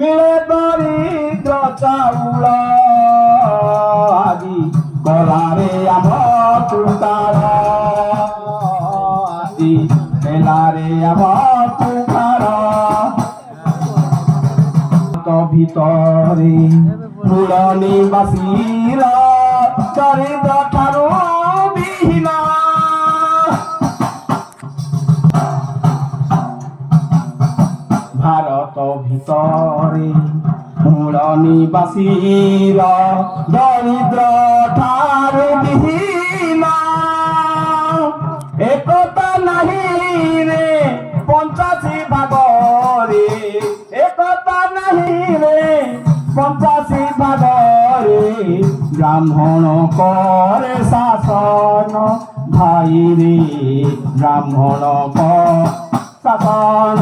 ମିଳେ ଦରିଦ୍ର ଚାଉଳ ଆଜି ଗଲାରେ ଆମ ତୁକାର ଆଜି ହେଲାରେ ଆମ ତୁକାର ভিতরে মূল নিবাসীর দরিদ্র ঠারু বিহীন ভারত ভিতরে মূল নিবাসীর দরিদ্র ঠারু বিহীন একতা নাহি রে 85 ভাগরে একতা নাহি রে 85 ভাগরে ব্রাহ্মণ করে শাসন ভাই রে ব্রাহ্মণ শাসন